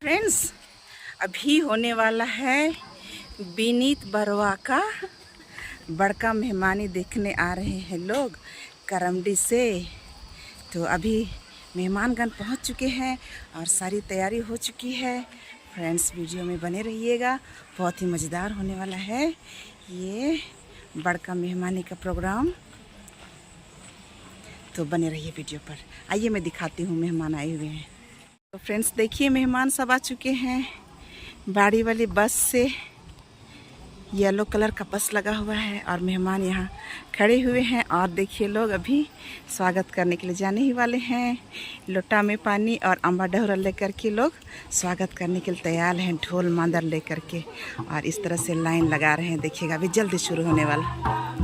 Friends, अभी होने वाला है विनीत बरवा का बड़का मेहमानी देखने आ रहे हैं लोग करमडी से। तो अभी मेहमानगण पहुंच चुके हैं और सारी तैयारी हो चुकी है। फ्रेंड्स, वीडियो में बने रहिएगा, बहुत ही मज़ेदार होने वाला है ये बड़का मेहमानी का प्रोग्राम। तो बने रहिए वीडियो पर। आइए मैं दिखाती हूँ मेहमान आए हुए हैं। तो फ्रेंड्स देखिए, मेहमान सब आ चुके हैं। बाड़ी वाली बस से येलो कलर का बस लगा हुआ है और मेहमान यहाँ खड़े हुए हैं। और देखिए, लोग अभी स्वागत करने के लिए जाने ही वाले हैं। लोटा में पानी और अम्बा डहरा लेकर के लोग स्वागत करने के लिए तैयार हैं, ढोल मांदर लेकर के। और इस तरह से लाइन लगा रहे हैं। देखिएगा, अभी जल्दी शुरू होने वाला।